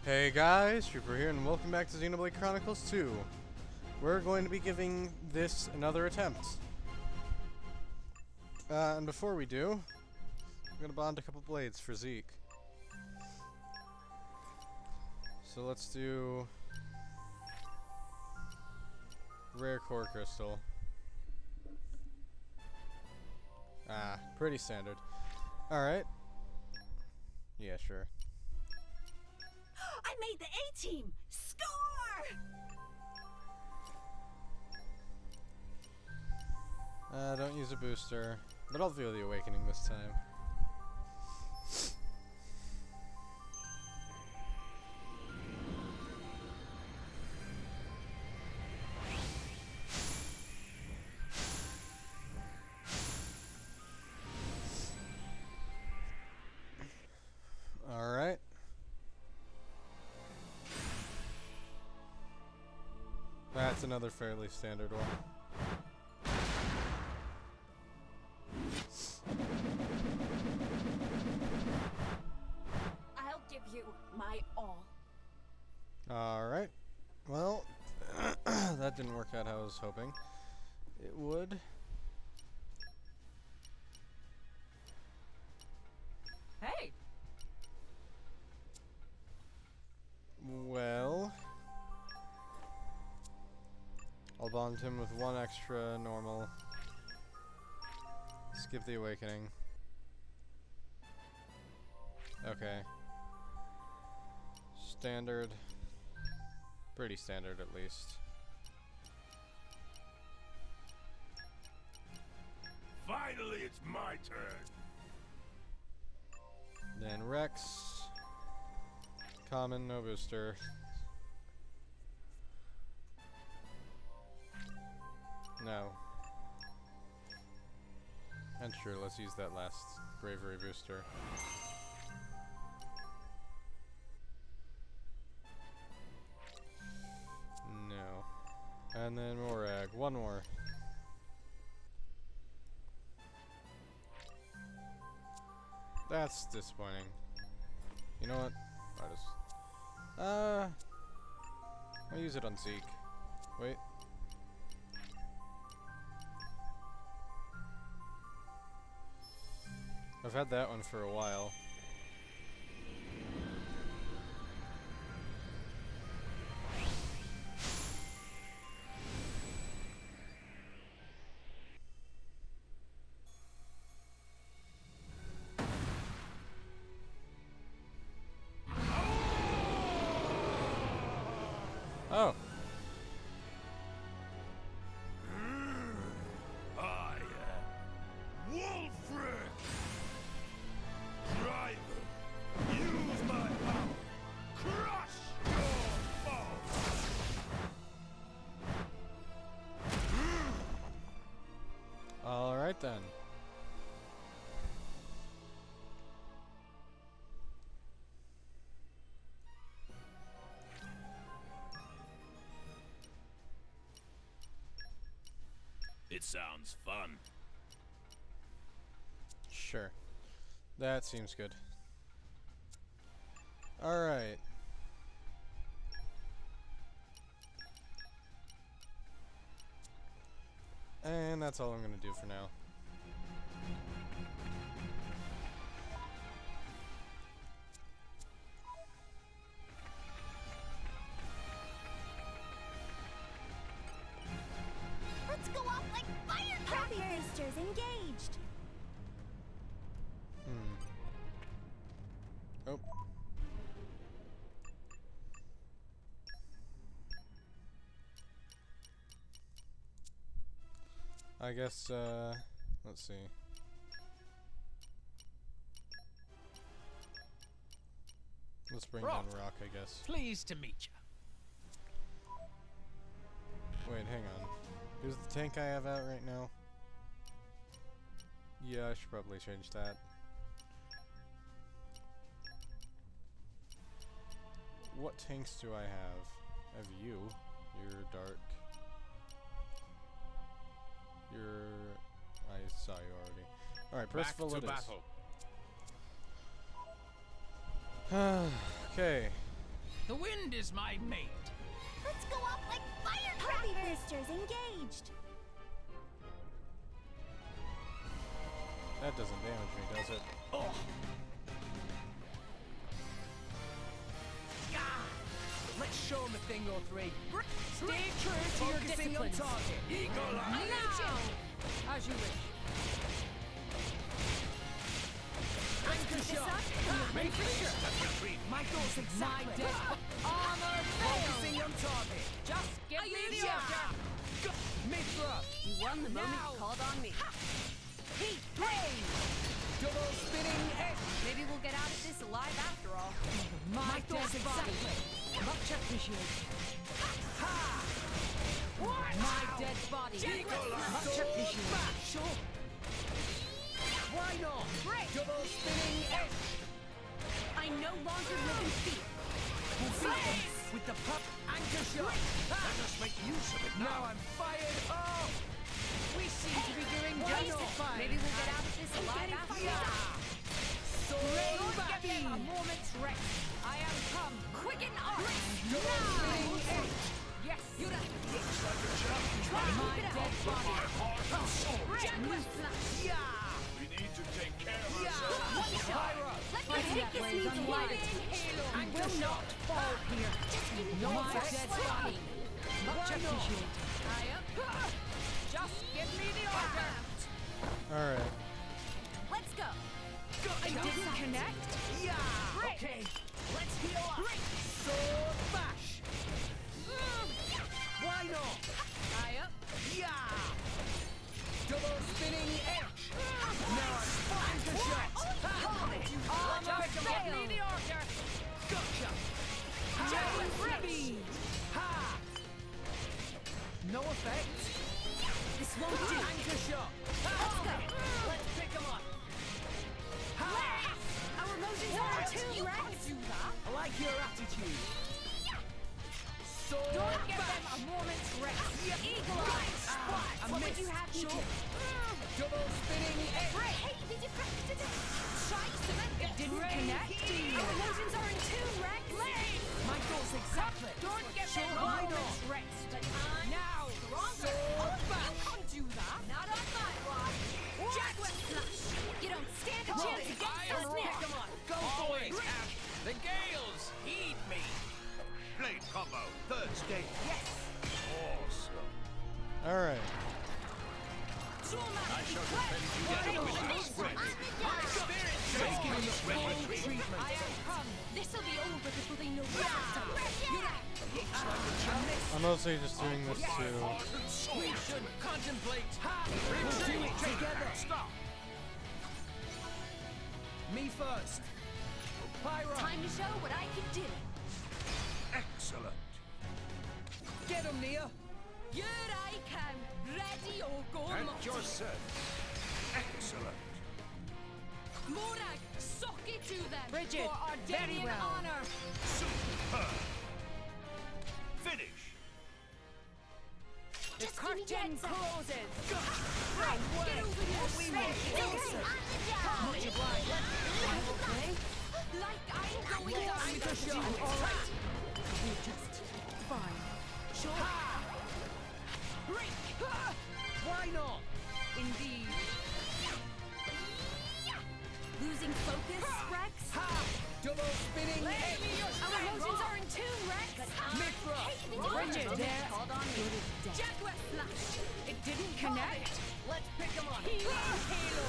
Hey guys, Trooper here, and welcome back to Xenoblade Chronicles 2. We're going to be giving this another attempt. And before we do, I'm going to bond a couple blades for Zeke. So let's do rare core crystal. Pretty standard. Alright. Yeah, sure. I made the A-team! Score! Don't use a booster, but I'll feel the awakening this time. Alright. That's another fairly standard one. I'll give you my all. Alright. Well, that didn't work out how I was hoping it would. Hey! Well, I'll bond him with one extra normal. Skip the awakening. Okay. Standard. Pretty standard, at least. Finally, it's my turn. Then Rex. Common, no booster. No. And sure, let's use that last bravery booster. No. And then Morag. One more. That's disappointing. You know what? I'll use it on Zeke. Wait. I've had that one for a while. Oh. I am Wolfric! Driver, use my power! Crush your foe! Alright then. It sounds fun. Sure. That seems good. Alright. And that's all I'm gonna do for now. Let's go off like firecrackers! Happy boosters engaged! Oh. I guess, let's see. Let's bring down Rock, I guess. Pleased to meet you. Wait, hang on. Who's the tank I have out right now? Yeah, I should probably change that. What tanks do I have? I have you. You're dark. I saw you already. Alright, Percival it is. Okay. The wind is my mate. Let's go off like firecrackers! Party boosters engaged! That doesn't damage me, does it? Oh. Let's show him a thing or three. Stay true to your disciplines. Eagle eye. Now, as you wish. Lancashire. Make sure. My thoughts exactly. Armor focusing on target. Just give me the order. Mithra. You won the moment Now. you called on me. Heat plane. Double spinning edge. Maybe we'll get out of this alive after all. My thoughts exactly. Much appreciated. Ha! My dead body. Much appreciated. Sure. Why not? Great. Double spinning edge. I no longer live in fear. Flames with the pup anchor shot. Let us make use of it now. I'm fired up. We seem to be doing general fire. Maybe we'll get out of this alive after all. Soaring back. Give them a moment's rest. I am come. Quicken arms. Double spinning edge. Yes. Yura. Looks like a champion. My dead body. Heart and soul. Jaguar slash. Yeah. We need to take care of Yeah. ourselves. Pyro. Let me take this Waves needs unlighted. I will not fall here. No my dead body. Much appreciated. I am. Just give me the order. Alright. Let's go! I didn't connect. Yeah. Great. Okay. Let's heal up. Sword bash. Why not? I up. Yeah. Double spinning edge. Now I'm anchor shot. Just give me the order. Gotcha. Jaguar Ribby. Ha. No effect. This won't do. Anchor shot. Let's go. Let's pick 'em up. Ha. Our emotions are too, Rex. Do that. I like your attitude. Sword Don't give bash. them a moment's rest. Eagle eye. What would you have me do? Double spinning edge. Hey, did you Try cement. It didn't connect. Our emotions are in tune, Rex! My thoughts exactly. Don't give Sure, them a why moment's not? rest. But I'm Now, stronger. sword You bash. can't do that. Not on my watch. Jaguar slash. You don't stand a chance against us Pick now! 'em up. Go for it. The gales heed me. Blade combo. Third stage. Yes. Awesome. Alright. I shall defend you with my strength. My spirit Taking the full retreat. treatment. I am come. This'll be over before they know Yeah. Looks like a champion. I'm mostly just doing this My to... heart and soul. We should contemplate. Ha. We'll do it together. Stop. Me first. Pyro. Time to show what I can do! Excellent. Get 'em, Nia. Here I come. Ready, O And Gormot. your serve. Excellent. Morag, suck it to them. Bridget, for our very Danian well. honor. Superb. Finish. The Just give me curtain that, Zach. closes. Right, get over here. We Smash will it. kill Okay, them. on the job! Much obliged. Okay. Like I'm going Yes, down. Anchor shot. All right. We're just fine. Sure. Break. Why not? Indeed. Losing focus, Rex? Ha! Double spinning Lay edge. me your Our strength. emotions are in tune, Rex! Mithra. Bridget, there. Called on me. Jaguar slash. It didn't connect. Let's pick 'em up. Healing Halo.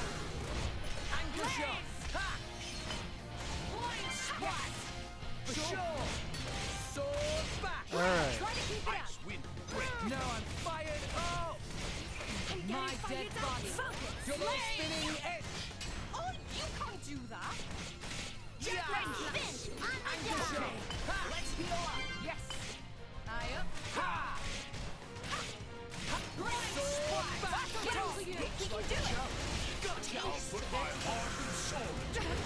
Anchor shot. Ha! Blind squat. For sure. Sword back. Alright. Try to keep it up! Ice wind break. Now I'm fired up. I'm My getting dead fired up! body. Focus! Double spinning edge. Oh, you can't do that. Yeah. Spin! On the Anchor job! shot. Ha! Let's heal up. Yes. I up. Ha! Blind Sword squat. back. Get over here! We can do it! Gotcha. I'll put my heart and soul into it.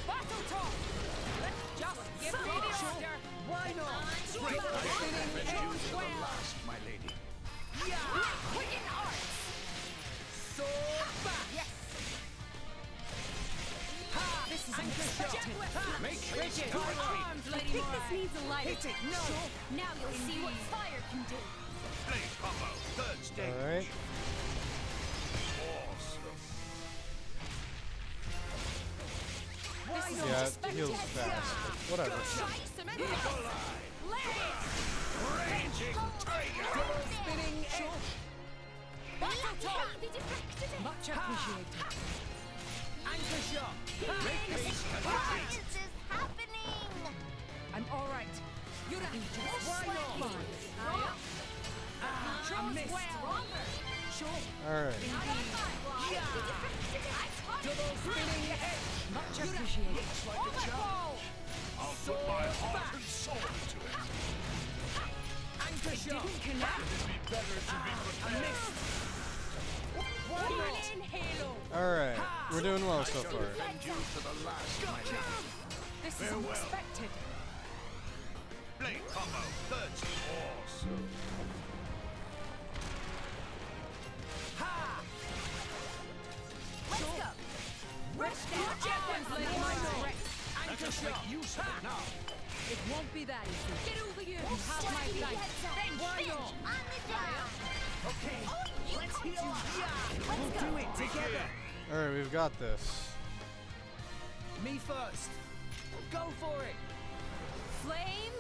Battle talk. Let's just give me the order. Why not? Great. Double I shall spinning defend you edge. to the last, my lady. Yeah. Quicken arts. Sword back. Yes. Ha! This is anchor shot. Jaguar Ha! Make Bridget. haste. Arms, Lady Mora. needs a light. Hit it! No! Now you'll see what fire can do. Blade combo. Third stage. Alright. Awesome. This is Yeah, it unexpected. heals fast. Whatever. Try some emeralds. Raging tiger. Spinning edge! Be deflected. Much appreciated. Anchor shot! Why is this happening? I'm all right. You're a Why not? Trust missed. well. Sure. Alright. Double spinning edge! Much appreciated. I'll put my heart and soul into it. Anchor shot! Didn't connect. It'd be better to be prepared. Missed! Why not? In Halo. Alright. We're doing well so far. Defend you to the last Gotcha! This is Farewell. unexpected. Blade combo. Third stage. Awesome. Ha! Let's go. Rest down. Weapons lady my direct. Anchor shot! Use of it now. It won't be that easy. Get over here. You have my Slightly light. heads up. Why Binge not? on the down. Okay, You let's come heal to up. me. We'll do it together. Alright, we've got this. Me first. Go for it. Flame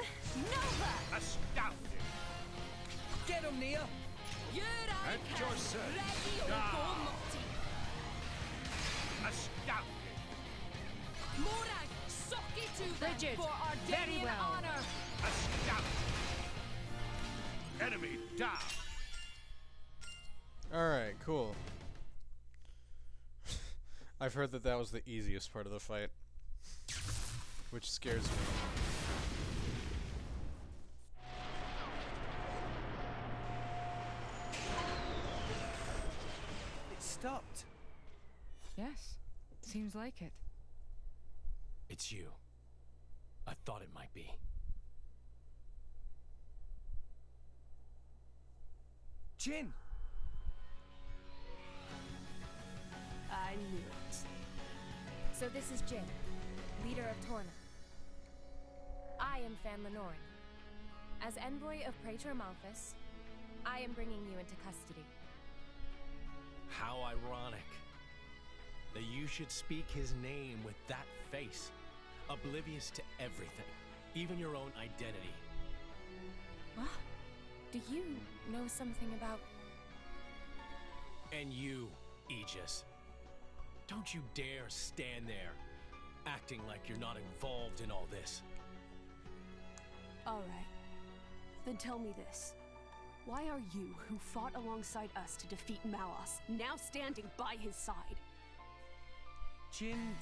Nova. Astounding. Get him, Nia. At your service. Ready Ah. for multi. Astounding. Morag, suck it to them Rigid. for our Very Danian well. honor. Astounding. Enemy down. Alright, cool. I've heard that that was the easiest part of the fight. Which scares me. It stopped. Yes, seems like it. It's you. I thought it might be. Jin. I knew it. So this is Jin, leader of Torna. I am Fan Norne. As envoy of Praetor Malthus, I am bringing you into custody. How ironic that you should speak his name with that face, oblivious to everything, even your own identity. What? Do you know something about... And you, Aegis. Don't you dare stand there, acting like you're not involved in all this. All right. Then tell me this. Why are you, who fought alongside us to defeat Malos, now standing by his side? Jin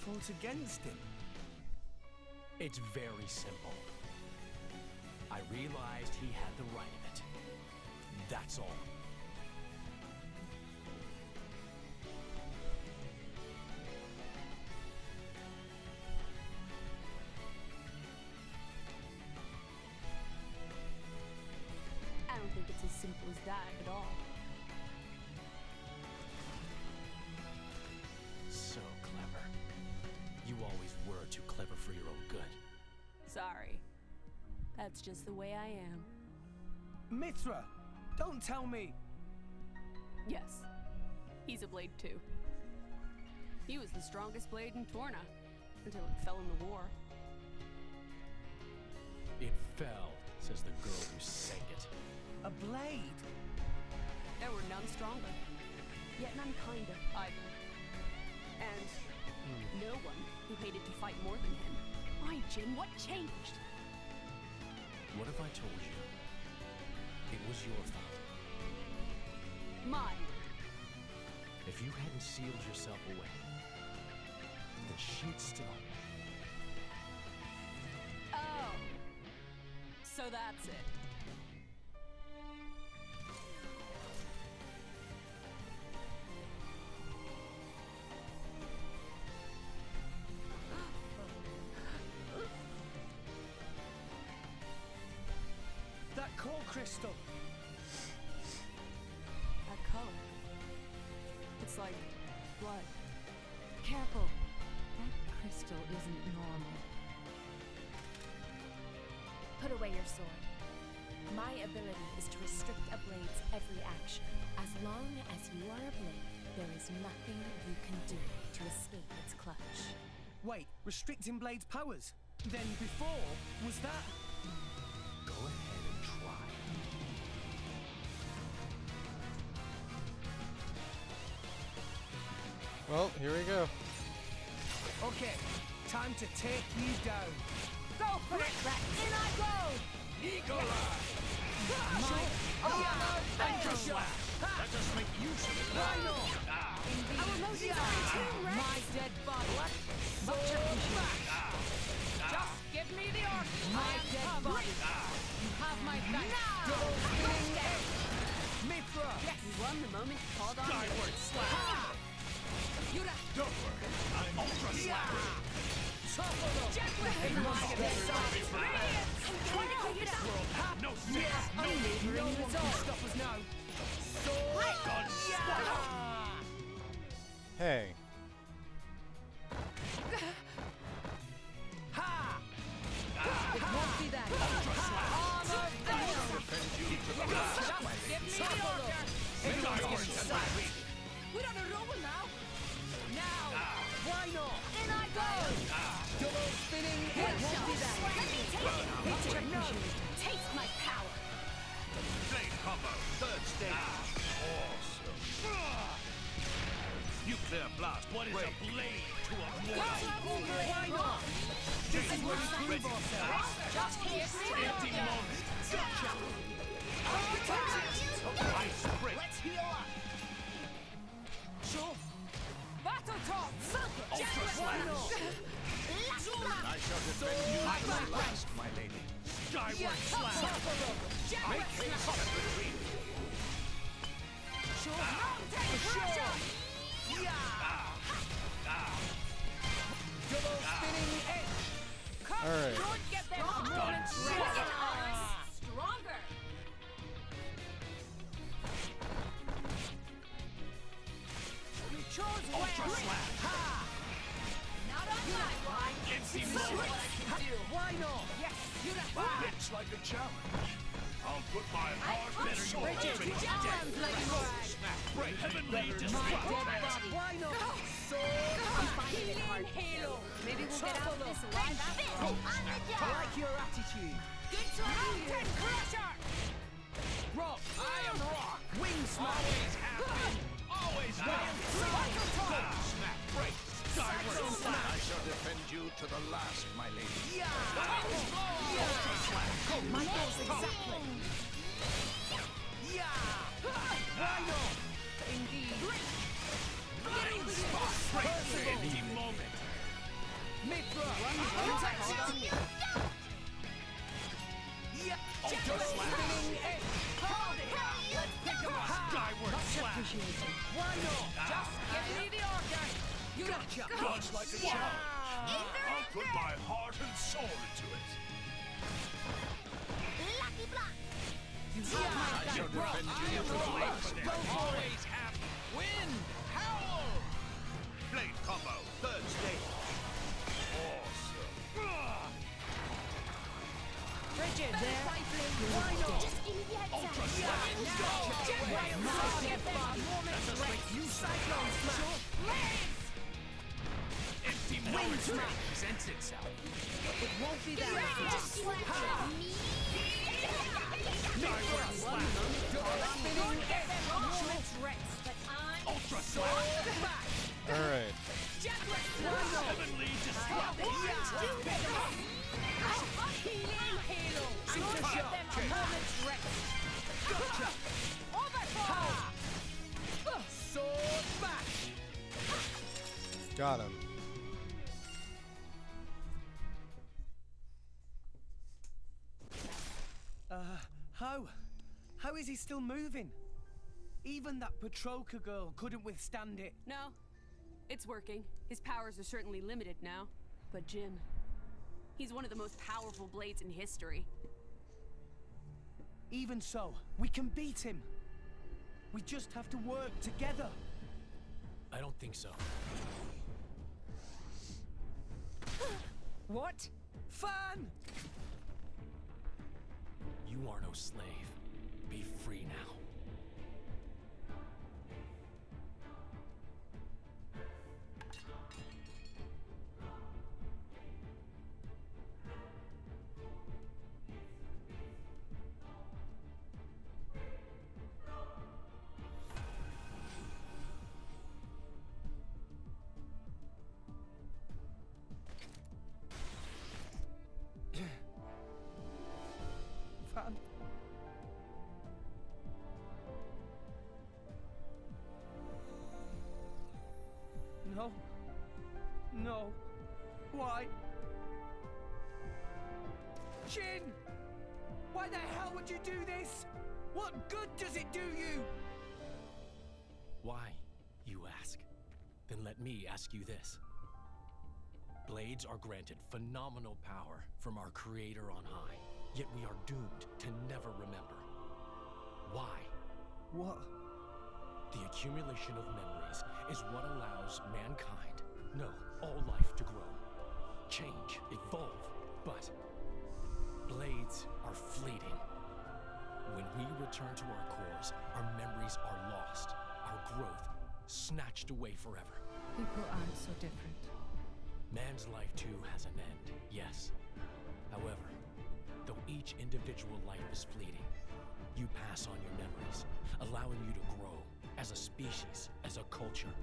fought against him. It's very simple. I realized he had the right of it. That's all. I don't think it's as simple as that at all. So clever. You always were too clever for your own good. Sorry. That's just the way I am. Mithra, don't tell me. Yes. He's a blade too. He was the strongest blade in Torna until it fell in the war. It fell, says the girl who sang it. A blade. There were none stronger, yet none kinder either. And no one who hated to fight more than him. Why, Jin? What changed? What if I told you it was your fault? Mine. If you hadn't sealed yourself away, then she'd still. Oh. So that's it. That core crystal. That color. It's like blood. Careful. That crystal isn't normal. away your sword. My ability is to restrict a blade's every action. As long as you are a blade, there is nothing you can do to escape its clutch. Wait, restricting Blade's powers? Then before, was that... Go ahead and try. Well, here we go. Okay, time to take you down. Go for it, Rex! In I go! Let us make use of it. Our motions are in tune, Rex! My dead body. Much appreciated. Just give me the orc. My dead body. You have my back. Now! Mithra! Yes, you won the moment you called on me. Skyward slap. Don't worry. I'm ultra slapper. No sense. No one can stop us now. Hey. Ha! It won't be that. Defend you to the last. Just give me the order. Everyone's getting slapped. We're on a roll now. Now. Why not? In I go. Double spinning It hit. won't be that. Let me take it. Much appreciated. Taste my power. Blade combo. Third stage. Awesome. Nuclear blast. What is a blade to a mortal? Why not? This is where we prove ourselves. Just give me the Empty order. moment. Gotcha. Ice break. Let's heal up. Sure. Battle talk. Ultra slap. I shall defend you to the last, my lady. Skyward slap. Make haste and retreat. Mountain crusher. Double spinning hit. Come, Alright. don't get them a moment's rest. Stronger. You chose Ultra well. slap. Not on my line. Empty This is what moment. I can do. Why not? Yes, you Looks like a challenge. I'll put my heart better you Bridget, already Javelins like mine. Snap break. Heavenly My destruction. dead body. Why not? I'm finding it hard to kill. Maybe we'll get out of this alive after all. I like your attitude. Mountain crusher. Rock. I am rock. Wing smash. Always happy. Always happy. Snap break. Skyward slap. I shall defend you to the last, my lady. Ultra slap. My goals exactly. Why not? Indeed. Blind spot. Break. Empty moment. Mithra. Ultra slap. Spinning hit. Let's pick 'em up. Skyward slap. Why not? Just give me the order. You Gotcha. Dodge like a challenge. I'll put my heart and soul into it. I shall defend you to the last. Always happy. Win. Howl. Blade combo. Third stage. Awesome. Bridget, Why not? Ultra slap. Let us make use of it. Empty moment presents itself. It won't be that. Skyward slap. Don't get them a moment's rest, but I'm Ultra slap. Alright. Heavenly destruction. healing halo. Don't get them a moment's rest. Overfall. Sword back. Got him. How is he still moving? Even that Petroka girl couldn't withstand it. No, it's working. His powers are certainly limited now. But Jin, he's one of the most powerful blades in history. Even so, we can beat him. We just have to work together. I don't think so. What? Fan! You are no slave. Be free now. Van. No. No. Why? Jin! Why the hell would you do this? What good does it do you? Why, you ask? Then let me ask you this. Blades are granted phenomenal power from our creator on high, yet we are doomed to never remember. Why? What? The accumulation of memories is what allows mankind, no, all life to grow, change, evolve. But blades are fleeting. When we return to our cores, our memories are lost, our growth snatched away forever. People aren't so different. Man's life too has an end, yes. However, though each individual life is fleeting, you pass on your memories, allowing you to grow as a species, as a culture.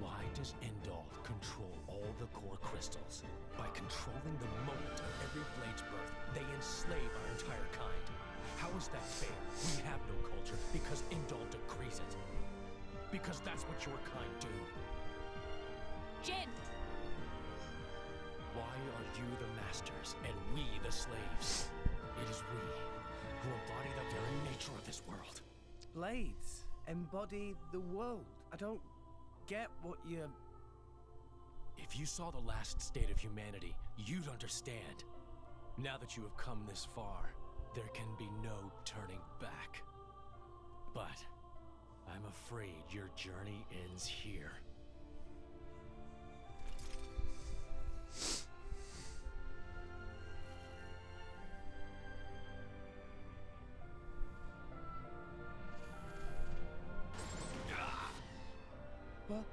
Why does Indal control all the core crystals? By controlling the moment of every blade's birth, they enslave our entire kind. How is that fair? We have no culture because Indal decrees it. Because that's what your kind do. Jin! Why are you the masters and we the slaves? It is we who embody the very nature of this world. Blades embody the world. I don't get what you're... If you saw the last state of humanity, you'd understand. Now that you have come this far, there can be no turning back. But I'm afraid your journey ends here. What?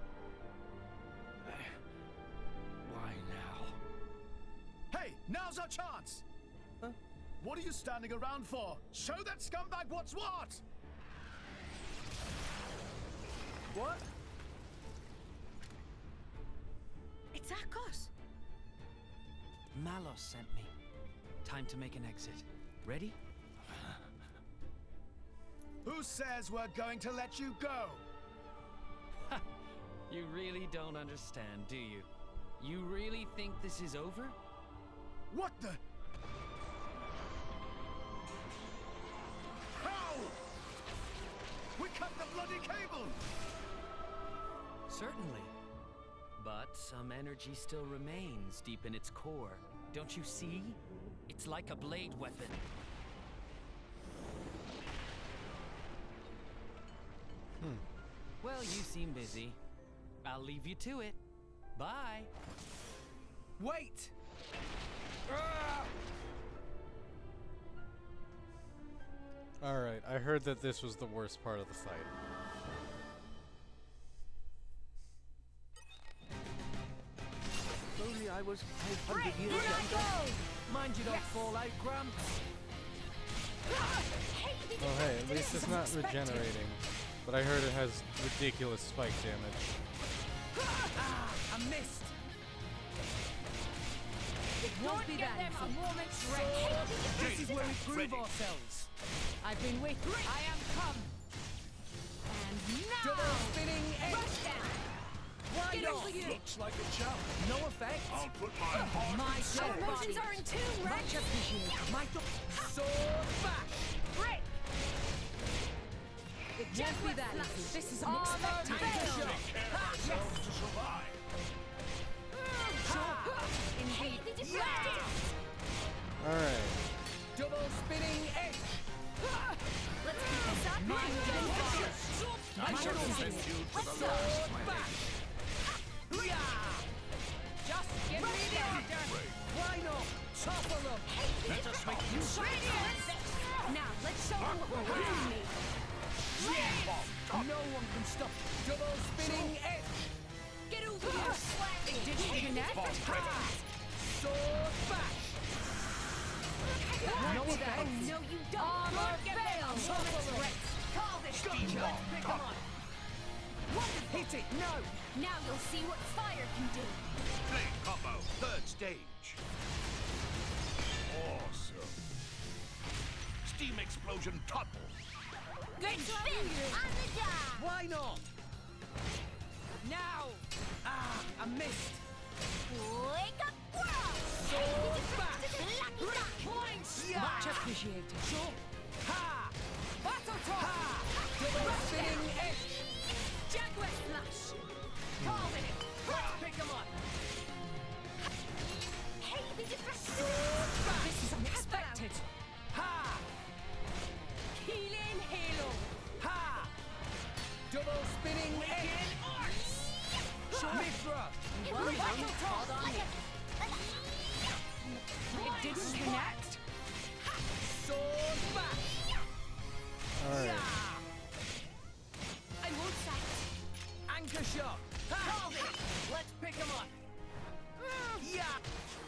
Why now? Hey, now's our chance! Huh? What are you standing around for? Show that scumbag what's what! What? It's Akos! Malos sent me. Time to make an exit. Ready? Who says we're going to let you go? You really don't understand, do you? You really think this is over? What the? How? We cut the bloody cable! Certainly. But some energy still remains deep in its core. Don't you see? It's like a blade weapon. Well, you seem busy. I'll leave you to it. Bye. Wait! Alright, I heard that this was the worst part of the fight. If only I was 500 years younger. Mind you don't fall out, Gramps. Oh hey, at least it's not regenerating. But I heard it has ridiculous spike damage. I missed. It won't be that easy. a moment's rest. This is where we prove ourselves. I've been waiting. I am come. And now! Double spinning edge. Rush down. Why Get not? over you. Looks like a challenge. No effect. I'll put my heart My and soul. dead Our emotions body. are in tune, Rex. Much appreciated. My sword bash. Break. It won't be that easy. This is Armor unexpected. fail. Take care of yourselves to survive. Indeed. Hey, did you Alright. Double spinning edge. Let's keep this up. My dead body. I shall defend you to the Let's last, go. my lady. Just give me the order. Why not? Topple them. Let us make use of it. Radiance. Now, let's show them what we're really made of. No one can stop. Double spinning edge. Get over here! It didn't connect. Sword bash. No, No effect. no, you don't! Armor Get fail. them! Moment's rest! Call this feature! Pick 'em up! Wonderful! Hit it. No. Now you'll see what fire can do! Blade combo, third stage. Awesome. Steam explosion topple. Good spin! On the job! Why not? Now. Ah, I missed. Wake up, world! Sword bash. Lucky duck! Much appreciated. Sure. Ha. Battle talk. Ha. Double spinning edge. Jaguar flash! Call it. Let's pick 'em up. Hey, be different! Sword bash. This is unexpected. Ha. Healing halo. Ha. Double spinning edge. Mithra. Battle talk. It didn't connect. Sword bash. Alright. Yeah. I won't sack! Anchor shot. Call Ha. it. Let's pick 'em up. Yeah.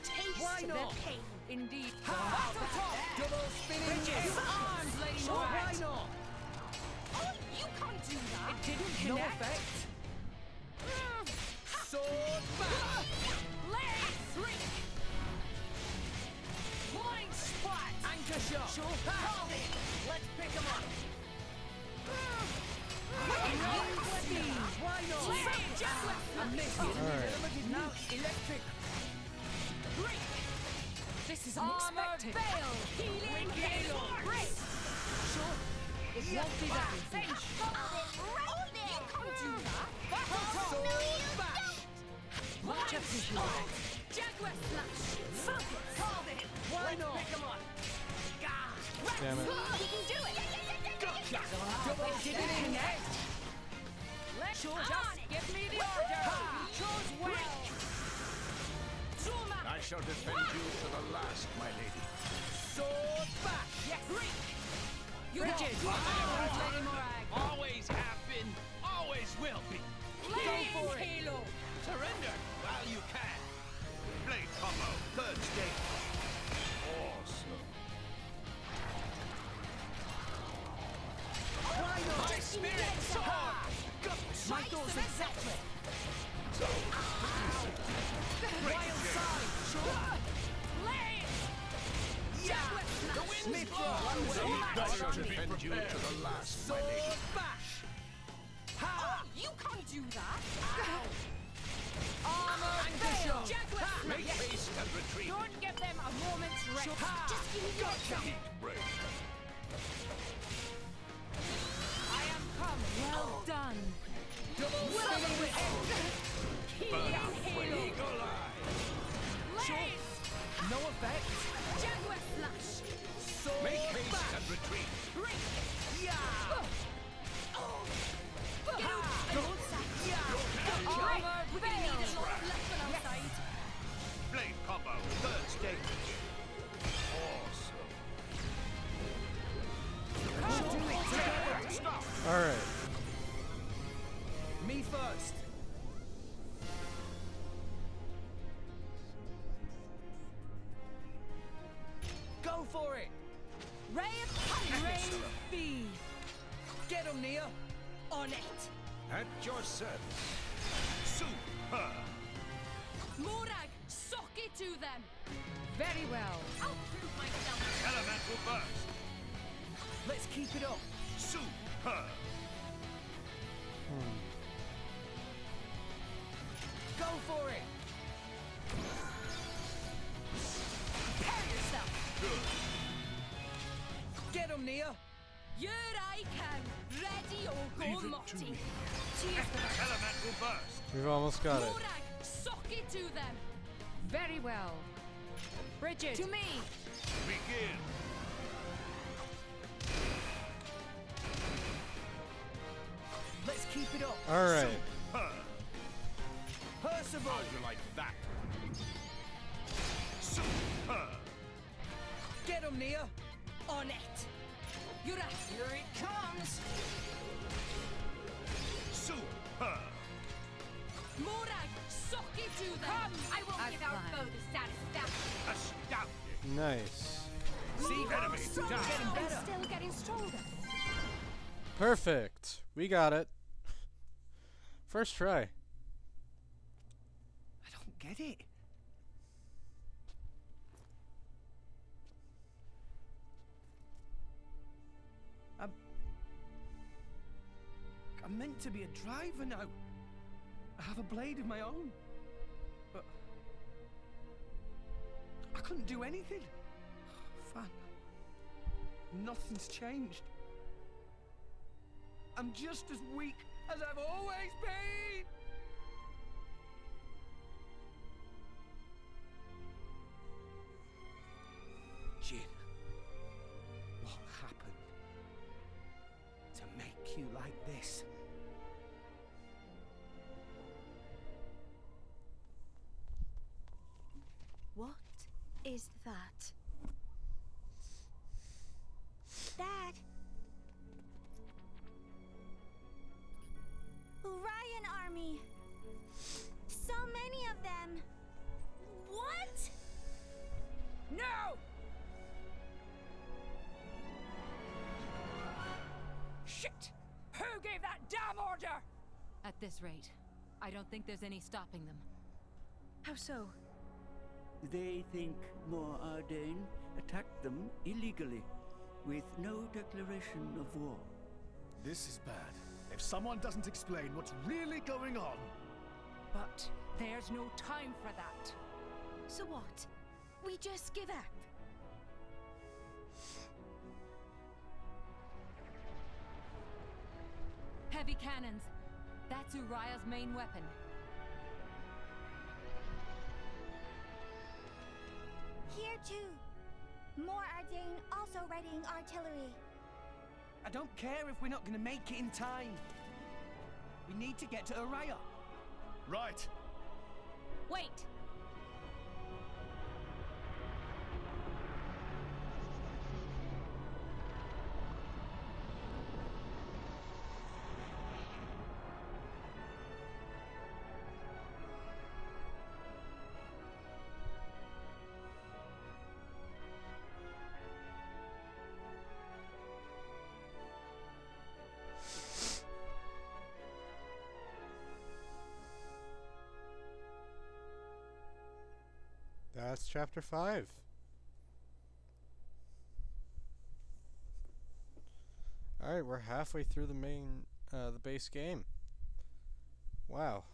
Taste Why not? the pain! Indeed. Ha. Battle talk. Double spinning edge. Arms, Lady Sure. Why Morag. not? Oh, you can't do that! It didn't No connect. effect. Sword bash. Leg three. Blind spot. Anchor shot. Sure. Ha. Call it. Let's pick 'em up. Why not? I missed it. Alright. Now electric. This is Armor unexpected. fail! Healing halo. Break! Sure. It won't be that easy. Hold it! You can't do that! Battle talk. Sword bash. Much appreciated. Jaguar flash! Focus! Call it. Why Let's not? pick 'em up. Damn it. We can do it! Gotcha. Double It didn't spinning connect. Let's just give me the order. You chose well. Zuma. I shall defend you to the last, my lady. sword bash. Yes. You Bridget. arms, Lady Morag. Always have been, always will be. Lady for it. Halo. Surrender while you can. Blade combo, third stage. Awesome. Why not? My spirit sword. My thoughts exactly. Wild side. Sure. Blaze. Yeah. The wind's Mithra. I shall defend you to the last, my lady. Sword bash. Ha. You can't do that! Armor Anchor fail. shot. Jaguar. Make haste and retreat. Don't give them a moment's rest. Ha. Just give me the Gotcha. Heat break. I am come. Well done. Double spinning edge. Healing Halo. Eagle eye. Blaze. No effect. Jaguar flash! Sword Make haste bash. and retreat. Yeah. I won't sack! Yeah. Armor We're gonna need fail. a lot of left on our side! Blade combo, third stage. Awesome. Stop. Alright. Me first. Go for it. Ray of Thunder! Excellent. B. Get him, Nia. On it! At your service. Super. Morag, sock it to them! Very well. I'll prove myself! Elemental burst. Let's keep it up. Super. Go for it. Prepare yourself! Get him, Nia. Here I come! Ready or go, Leave it to Morty! me. Cheers for the Elemental burst. We've almost got it. Morag, sock it to them! Very well. Bridget. To me! Begin. Let's keep it up. Alright. Super. Percival. How'd you like that? Super. Get him, Nia. on it. Yura, here it comes. Super! Morag, suck it to them. Come, I will give our foe the satisfaction. Astounding! Nice. See, Enemy it's down. getting better. Still getting stronger. Perfect. We got it. First try. I don't get it. I'm meant to be a driver now. I have a blade of my own. But I couldn't do anything. Fan. Nothing's changed. I'm just as weak as I've always been. Jin, what happened to make you like this? What is that? Dad! Orion army! So many of them! What? No! Shit! Who gave that damn order? At this rate, I don't think there's any stopping them. How so? They think More Ardain attacked them illegally, with no declaration of war. This is bad. If someone doesn't explain what's really going on... But there's no time for that. So what? We just give up? Heavy cannons. That's Uriah's main weapon. Here too. More Ardain also readying artillery. I don't care if we're not gonna make it in time. We need to get to Uriah. Right. Wait! That's chapter 5. Alright, we're halfway through the main, the base game. Wow.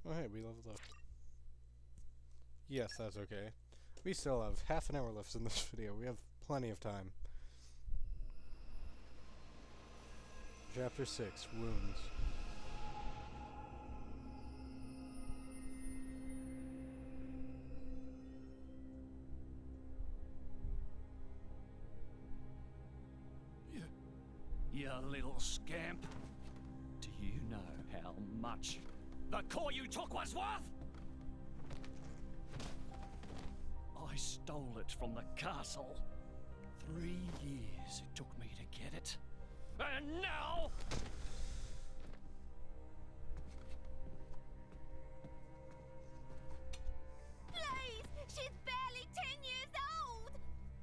Oh hey, we leveled up. Yes, that's okay. We still have half an hour left in this video. We have plenty of time. Chapter 6, Wounds. You little scamp. Do you know how much the core you took was worth? I stole it from the castle. 3 years it took me to get it. And now... Please! She's barely 10 years old!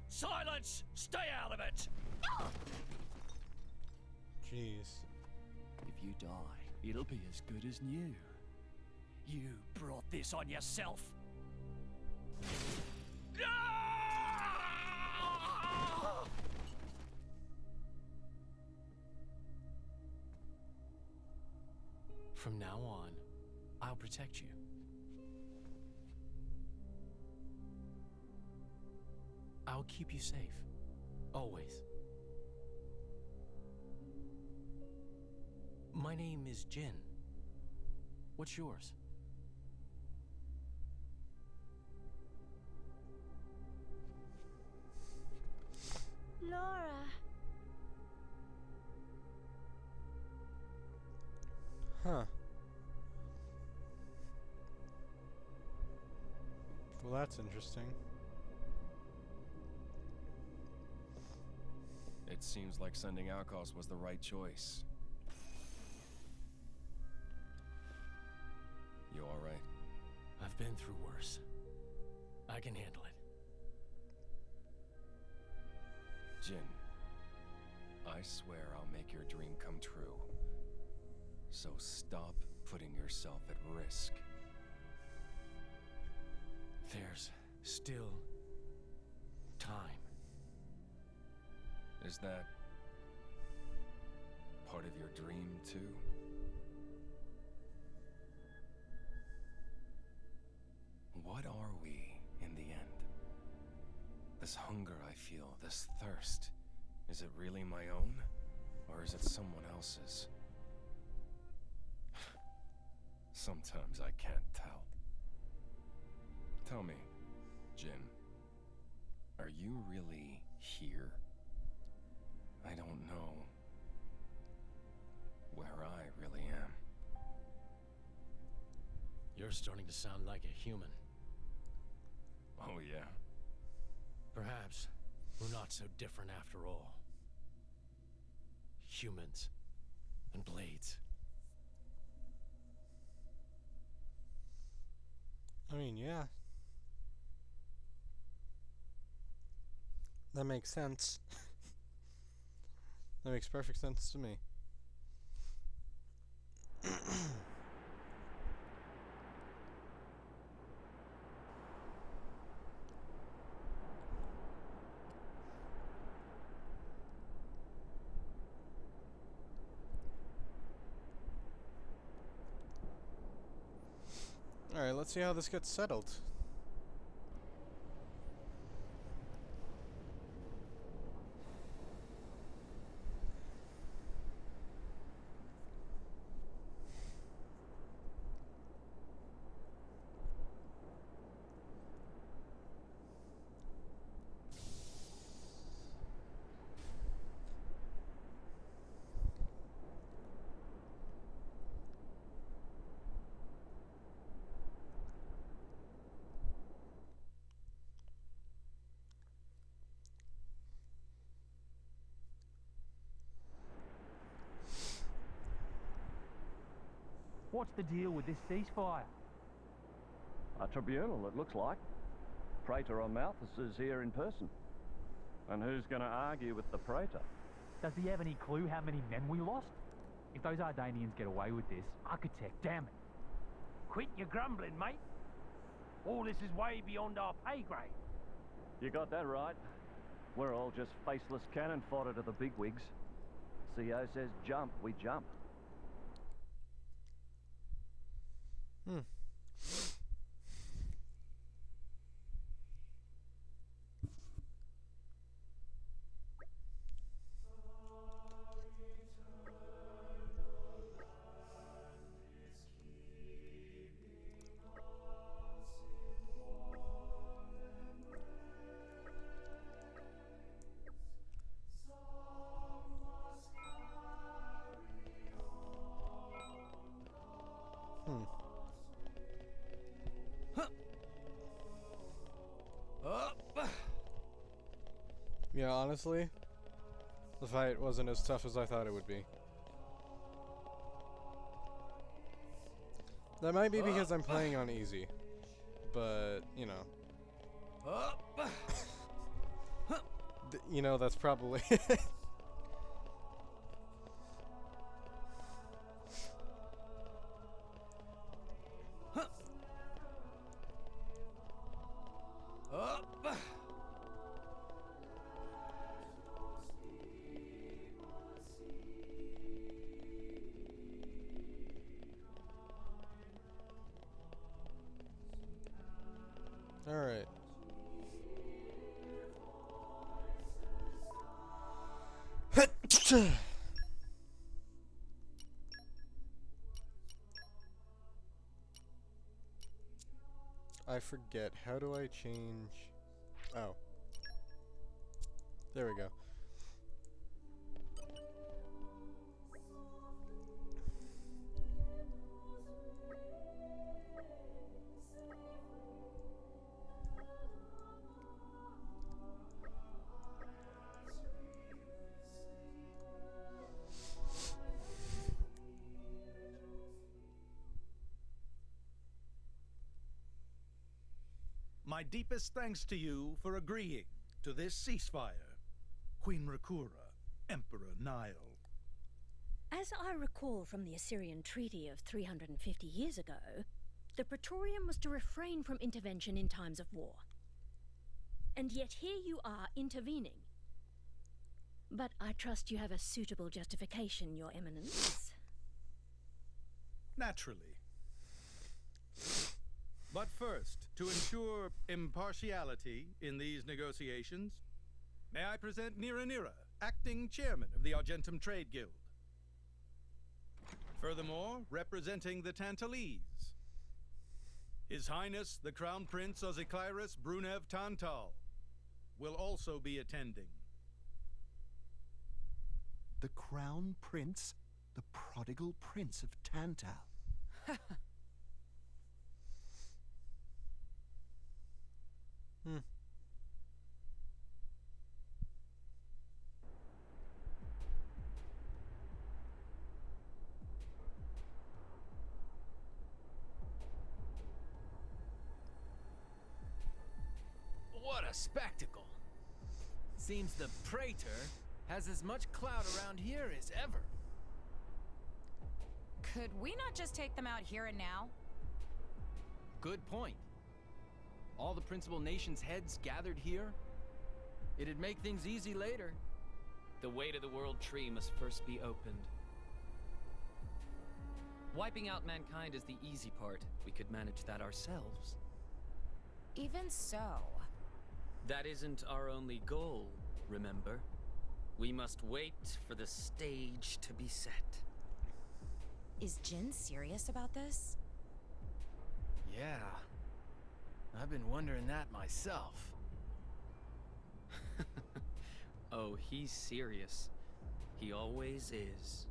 Silence! Stay out of it! Jeez. If you die, it'll be as good as new. You brought this on yourself. From now on, I'll protect you. I'll keep you safe. Always. My name is Jin. What's yours? Laura. Huh. Well, that's interesting. It seems like sending Alkos was the right choice. You alright? I've been through worse. I can handle it. Jin, I swear I'll make your dream come true. So stop putting yourself at risk. There's still time. Is that part of your dream, too? What are we, in the end? This hunger I feel, this thirst, is it really my own? Or is it someone else's? Sometimes I can't tell. Tell me, Jin, are you really here? I don't know where I really am. You're starting to sound like a human. Oh, yeah? Perhaps we're not so different after all. Humans and blades. I mean, yeah. That makes sense. That makes perfect sense to me. Alright, let's see how this gets settled. What's the deal with this ceasefire? A tribunal, it looks like. Praetor on Malthus is here in person. And who's going to argue with the Praetor? Does he have any clue how many men we lost? If those Ardanians get away with this, architect, damn it. Quit your grumbling, mate. All this is way beyond our pay grade. You got that right. We're all just faceless cannon fodder to the bigwigs. CO says jump, we jump. Hmm. Yeah, honestly, the fight wasn't as tough as I thought it would be. That might be because I'm playing on easy, but, you know. You know, that's probably Alright. I forget. How do I change? Oh. There we go. my deepest thanks to you for agreeing to this ceasefire. Queen Rakura, Emperor Nile. As I recall from the Assyrian treaty of 350 years ago, the Praetorium was to refrain from intervention in times of war. And yet here you are intervening. But I trust you have a suitable justification, Your Eminence. Naturally. But first, to ensure impartiality in these negotiations, may I present Nira, acting chairman of the Argentum Trade Guild. Furthermore, representing the Tantalese, His Highness the Crown Prince Ozikairis Brunev Tantal will also be attending. The Crown Prince? The prodigal Prince of Tantal. What a spectacle! Seems the Praetor has as much clout around here as ever. Could we not just take them out here and now? Good point. All the principal nations' heads gathered here? It'd make things easy later. The way to the World Tree must first be opened. Wiping out mankind is the easy part. We could manage that ourselves. Even so. That isn't our only goal, remember? We must wait for the stage to be set. Is Jin serious about this? Yeah. I've been wondering that myself. Oh, he's serious. He always is.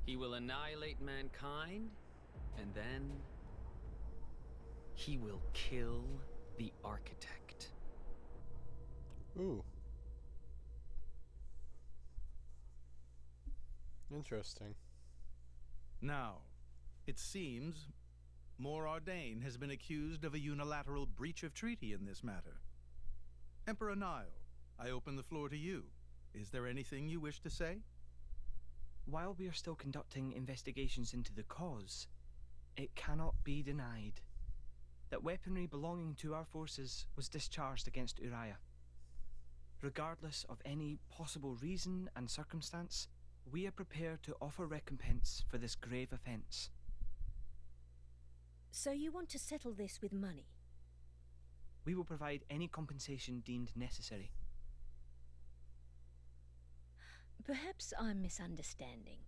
He will annihilate mankind, and then he will kill the architect. Ooh. Interesting. Now, it seems Mor Ardain has been accused of a unilateral breach of treaty in this matter. Emperor Nile, I open the floor to you. Is there anything you wish to say? While we are still conducting investigations into the cause, it cannot be denied that weaponry belonging to our forces was discharged against Uriah. Regardless of any possible reason and circumstance, we are prepared to offer recompense for this grave offense. So you want to settle this with money? We will provide any compensation deemed necessary. Perhaps I'm misunderstanding.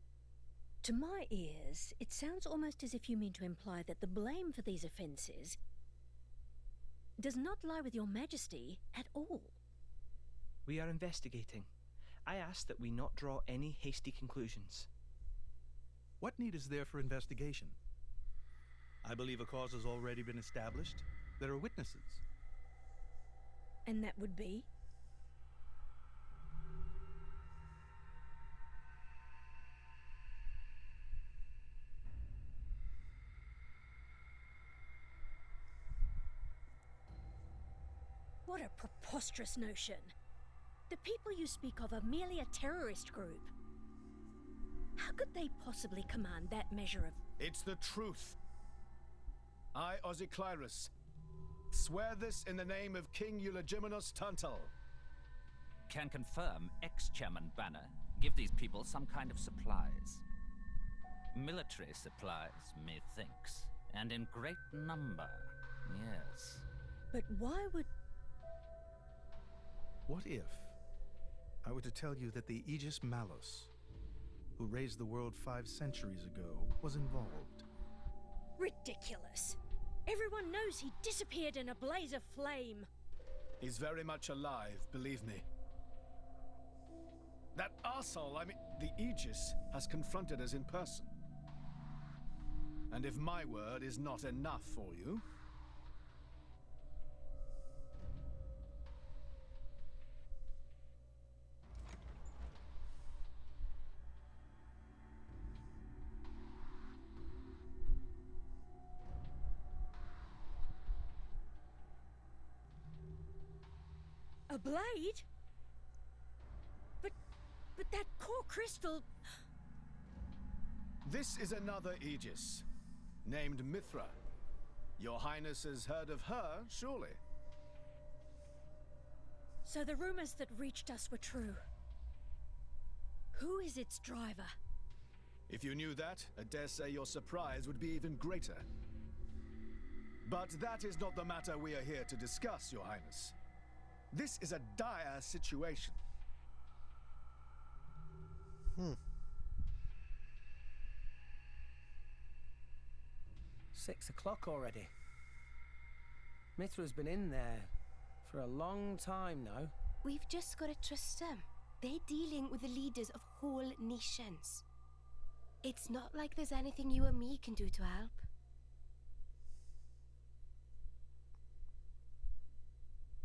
To my ears, it sounds almost as if you mean to imply that the blame for these offences does not lie with your Majesty at all. We are investigating. I ask that we not draw any hasty conclusions. What need is there for investigation? I believe a cause has already been established. There are witnesses. And that would be? What a preposterous notion. The people you speak of are merely a terrorist group. How could they possibly command that measure of... It's the truth. I, Ozikairis, swear this in the name of King Eulogimenos Tantal. Can confirm ex-chairman Banner give these people some kind of supplies. Military supplies, methinks, and in great number, yes. But why would... What if I were to tell you that the Aegis Malus, who raised the world 5 centuries ago, was involved? Ridiculous. Everyone knows he disappeared in a blaze of flame. He's very much alive, believe me. That arsehole, the Aegis, has confronted us in person. And if my word is not enough for you... A blade? But that core crystal... This is another Aegis, named Mithra. Your Highness has heard of her, surely? So the rumors that reached us were true. Who is its driver? If you knew that, I dare say your surprise would be even greater. But that is not the matter we are here to discuss, Your Highness. This is a dire situation. 6 o'clock already. Mithra's been in there for a long time now. We've just gotta trust them. They're dealing with the leaders of whole nations. It's not like there's anything you or me can do to help.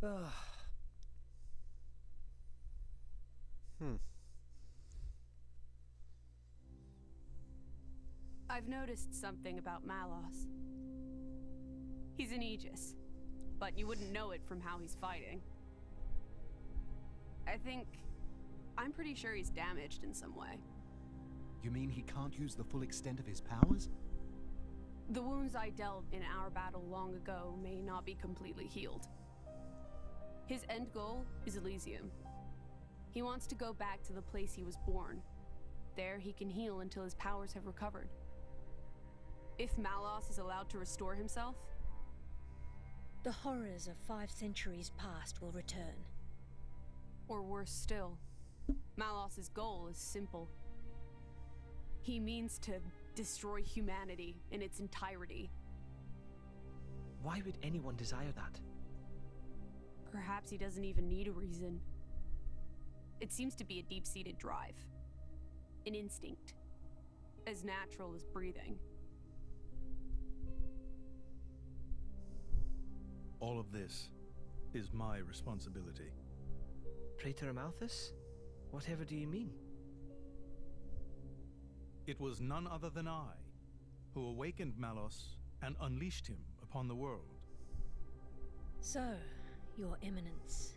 Ugh. I've noticed something about Malos. He's an Aegis, but you wouldn't know it from how he's fighting. I'm pretty sure he's damaged in some way. You mean he can't use the full extent of his powers? The wounds I dealt in our battle long ago may not be completely healed. His end goal is Elysium. He wants to go back to the place he was born. There he can heal until his powers have recovered. If Malos is allowed to restore himself, the horrors of 5 centuries past will return. Or worse still, Malos's goal is simple. He means to destroy humanity in its entirety. Why would anyone desire that? Perhaps he doesn't even need a reason. It seems to be a deep-seated drive. An instinct. As natural as breathing. All of this is my responsibility. Praetor Amalthus? Whatever do you mean? It was none other than I who awakened Malos and unleashed him upon the world. So, Your Eminence,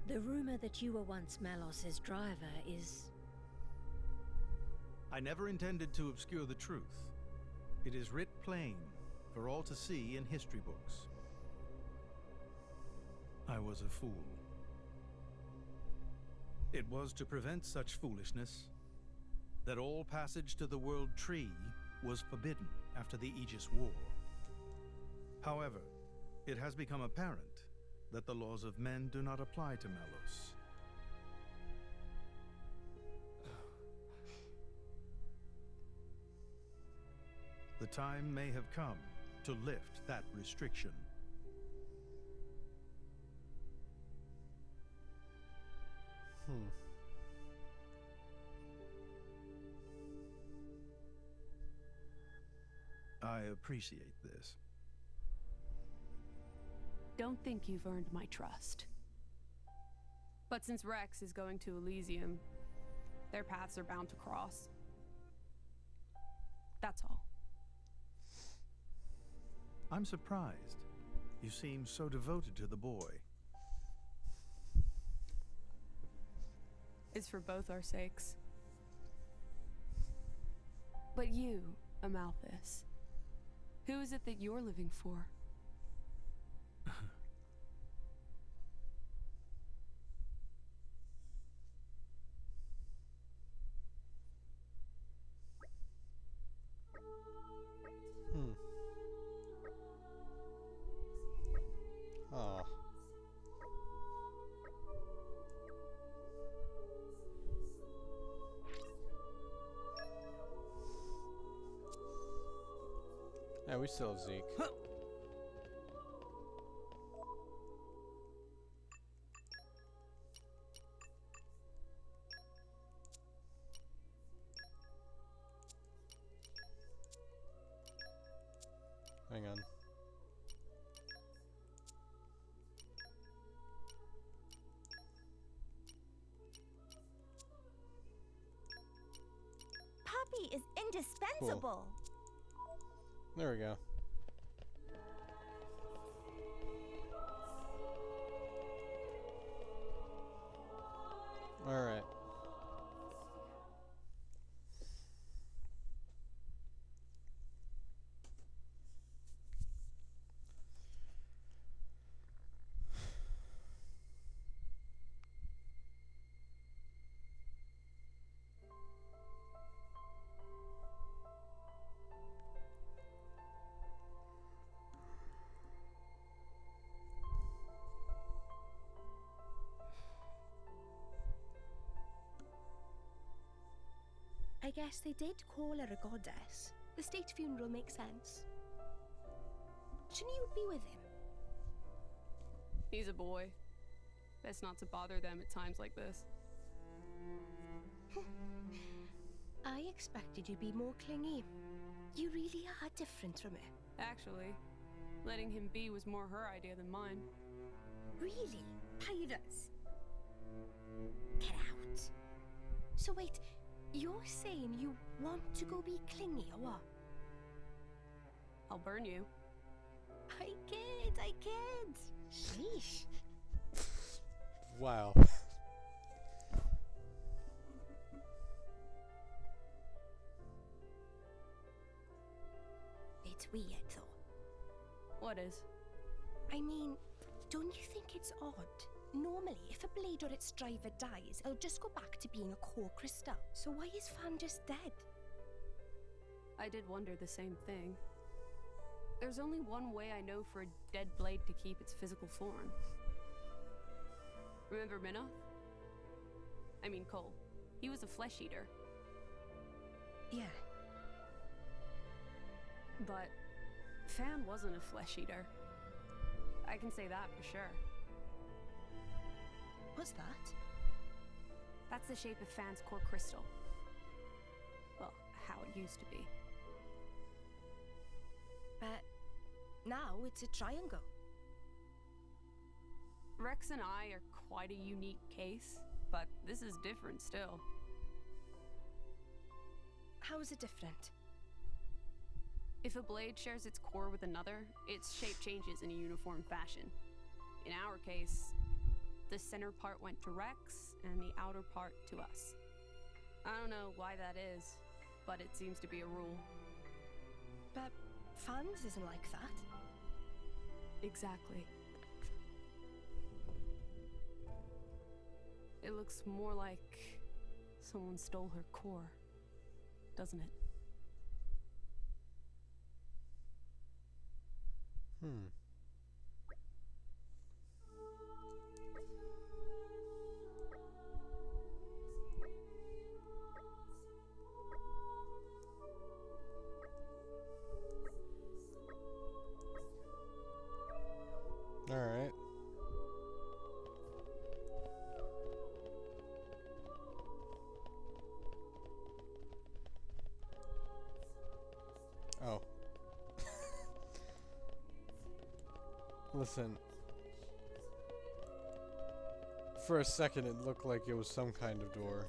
the rumor that you were once Malos's driver is... I never intended to obscure the truth. It is writ plain for all to see in history books. I was a fool. It was to prevent such foolishness that all passage to the World Tree was forbidden after the Aegis War. However, it has become apparent that the laws of men do not apply to Malos. The time may have come to lift that restriction. I appreciate this. Don't think you've earned my trust. But since Rex is going to Elysium, their paths are bound to cross. That's all. I'm surprised. You seem so devoted to the boy. It's for both our sakes. But you, Amalthus, who is it that you're living for? Oh. Yeah, we still have Zeke. Hang on. Poppy is indispensable. There we go. Alright. I guess they did call her a goddess. The state funeral makes sense. Shouldn't you be with him? He's a boy. Best not to bother them at times like this. I expected you to be more clingy. You really are different from her. Actually, letting him be was more her idea than mine. Really? Pirates? Get out. So wait, you're saying you want to go be clingy or what? I'll burn you. I kid. Sheesh. Wow. It's weird though. What is? I mean, don't you think it's odd? Normally, if a blade or its driver dies, it'll just go back to being a core crystal. So why is Fan just dead? I did wonder the same thing. There's only one way I know for a dead blade to keep its physical form. Remember Minoth? I mean Cole. He was a flesh eater. Yeah. But Fan wasn't a flesh eater. I can say that for sure. What's that? That's the shape of Fan's core crystal. Well, how it used to be. But now it's a triangle. Rex and I are quite a unique case, but this is different still. How is it different? If a blade shares its core with another, its shape changes in a uniform fashion. In our case, the center part went to Rex, and the outer part to us. I don't know why that is, but it seems to be a rule. But Fan's isn't like that. Exactly. It looks more like someone stole her core, doesn't it? Alright. Oh. Listen. For a second it looked like it was some kind of door.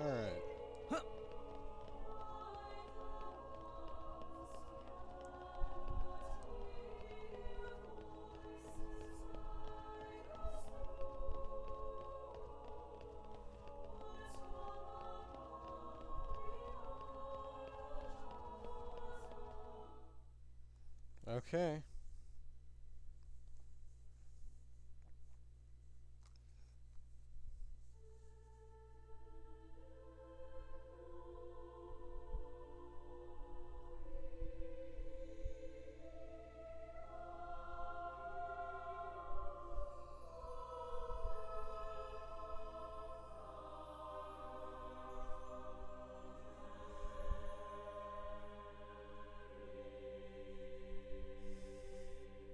Alright. Okay.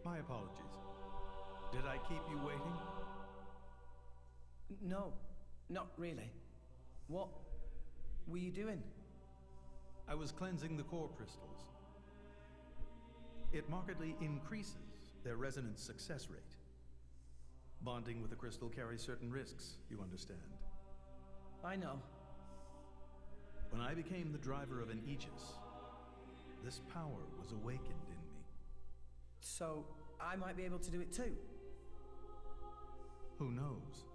My apologies. Did I keep you waiting? No, not really. What were you doing? I was cleansing the core crystals. It markedly increases their resonance success rate. Bonding with the crystal carries certain risks, you understand. I know. When I became the driver of an Aegis, this power was awakened in me. So, I might be able to do it too? Who knows?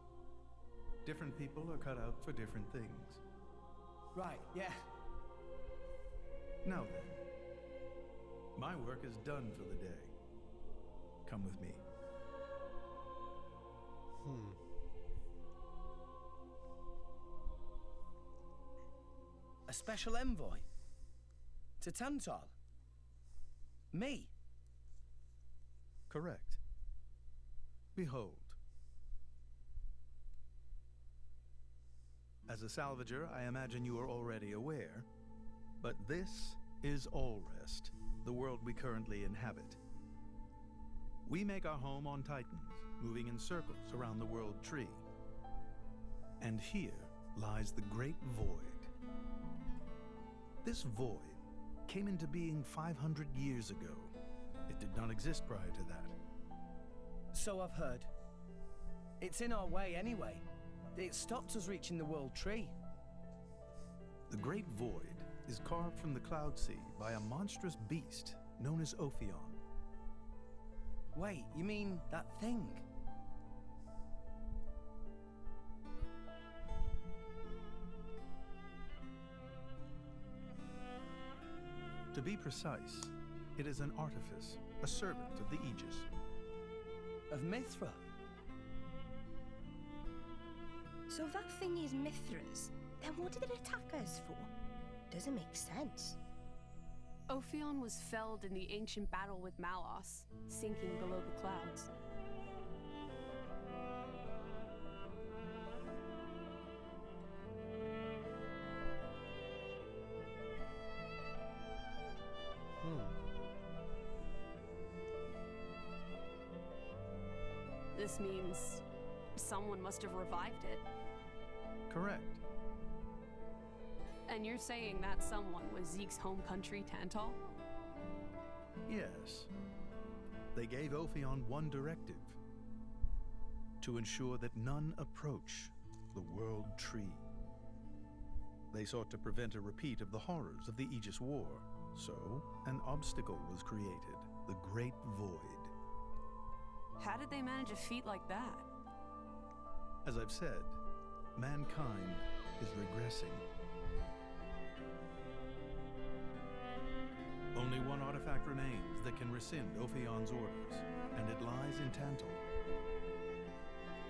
Different people are cut out for different things. Right, yeah. Now then, my work is done for the day. Come with me. A special envoy? To Tantal? Me? Correct. Behold. As a salvager, I imagine you are already aware, but this is Allrest, the world we currently inhabit. We make our home on Titans, moving in circles around the world tree. And here lies the Great Void. This void came into being 500 years ago. It did not exist prior to that. So I've heard. It's in our way anyway. It stopped us reaching the world tree. The Great Void is carved from the Cloud Sea by a monstrous beast known as Ophion. Wait, you mean that thing? To be precise, it is an artifice, a servant of the Aegis. Of Mithra? So that thing is Mithra's. Then what did it attack us for? Doesn't make sense. Ophion was felled in the ancient battle with Malos, sinking below the clouds. This means someone must have revived it. Correct. And you're saying that someone was Zeke's home country, Tantal? Yes. They gave Ophion one directive: to ensure that none approach the World Tree. They sought to prevent a repeat of the horrors of the Aegis War, so an obstacle was created, the Great Void. How did they manage a feat like that? As I've said, mankind is regressing. Only one artifact remains that can rescind Ophion's orders, and it lies in Tantal.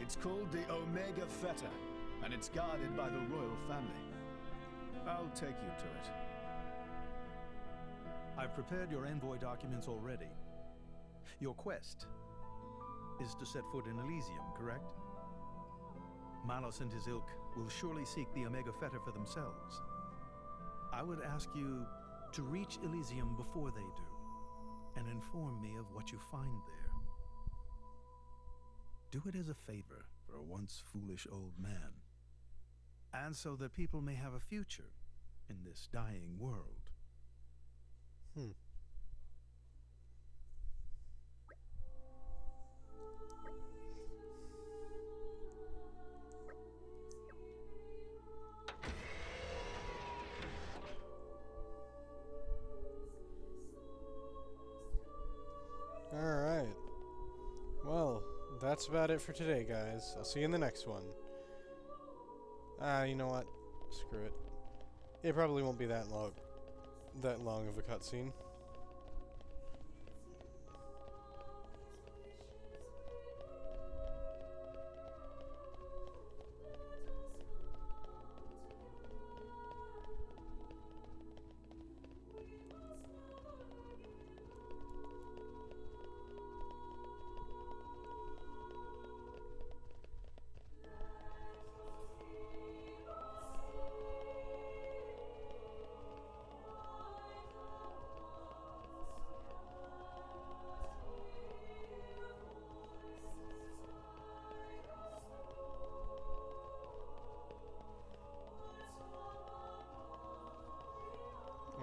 It's called the Omega Feta, and it's guarded by the royal family. I'll take you to it. I've prepared your envoy documents already. Your quest is to set foot in Elysium, correct? Malos and his ilk will surely seek the Omega Feta for themselves. I would ask you to reach Elysium before they do, and inform me of what you find there. Do it as a favor for a once foolish old man, and so that people may have a future in this dying world. Alright. Well, that's about it for today, guys. I'll see you in the next one. You know what? Screw it. It probably won't be that long of a cutscene.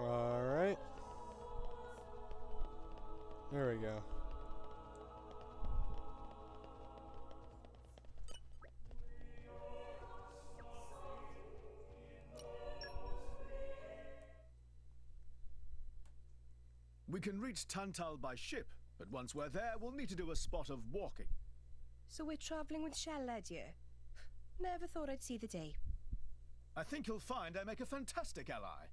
Alright. There we go. We can reach Tantal by ship, but once we're there, we'll need to do a spot of walking. So we're traveling with Shalladier. Never thought I'd see the day. I think you'll find I make a fantastic ally.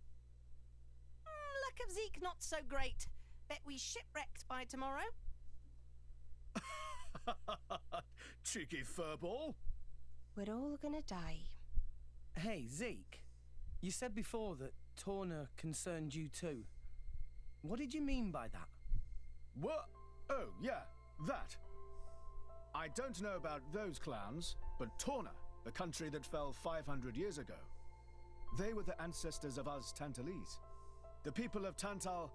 Luck of Zeke not so great. Bet we shipwrecked by tomorrow. Cheeky furball. We're all gonna die. Hey, Zeke. You said before that Torna concerned you too. What did you mean by that? What? Oh, yeah, that. I don't know about those clans, but Torna, the country that fell 500 years ago, they were the ancestors of us Tantalese. The people of Tantal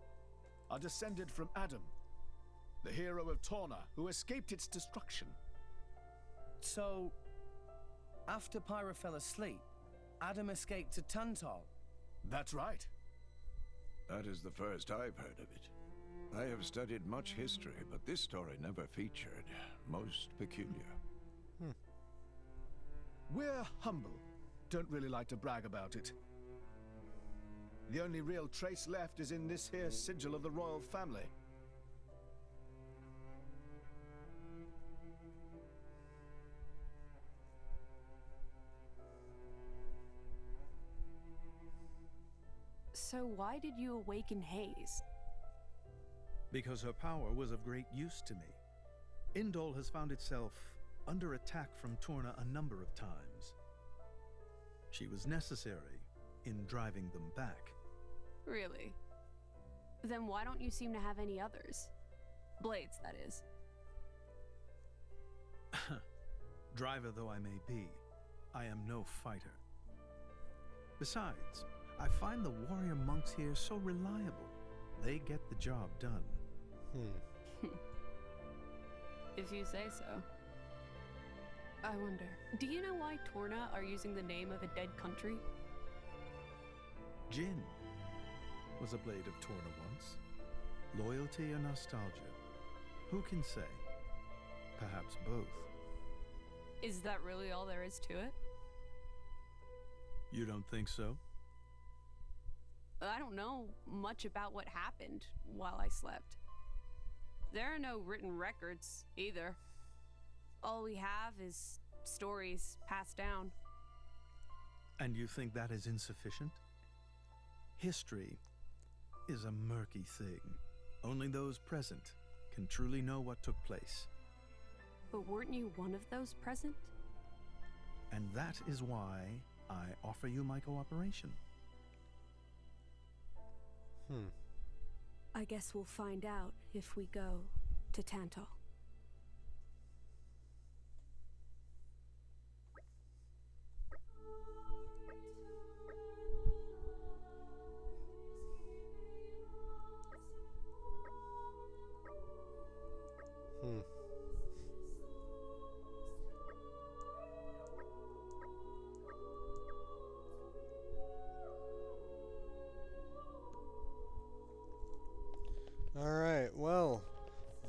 are descended from Adam, the hero of Torna who escaped its destruction. So, after Pyra fell asleep, Adam escaped to Tantal? That's right. That is the first I've heard of it. I have studied much history, but this story never featured. Most peculiar. We're humble. Don't really like to brag about it. The only real trace left is in this here sigil of the royal family. So why did you awaken Hayes? Because her power was of great use to me. Indol has found itself under attack from Torna a number of times. She was necessary in driving them back. Really? Then why don't you seem to have any others? Blades, that is. Driver though I may be, I am no fighter. Besides, I find the warrior monks here so reliable. They get the job done. If you say so. I wonder, do you know why Torna are using the name of a dead country? Jin was a blade of Torna once. Loyalty or nostalgia? Who can say? Perhaps both. Is that really all there is to it? You don't think so? I don't know much about what happened while I slept. There are no written records, either. All we have is stories passed down. And you think that is insufficient? History is a murky thing. Only those present can truly know what took place. But weren't you one of those present? And that is why I offer you my cooperation. I guess we'll find out if we go to Tantal. Alright, well,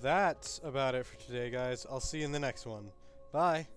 that's about it for today, guys. I'll see you in the next one. Bye!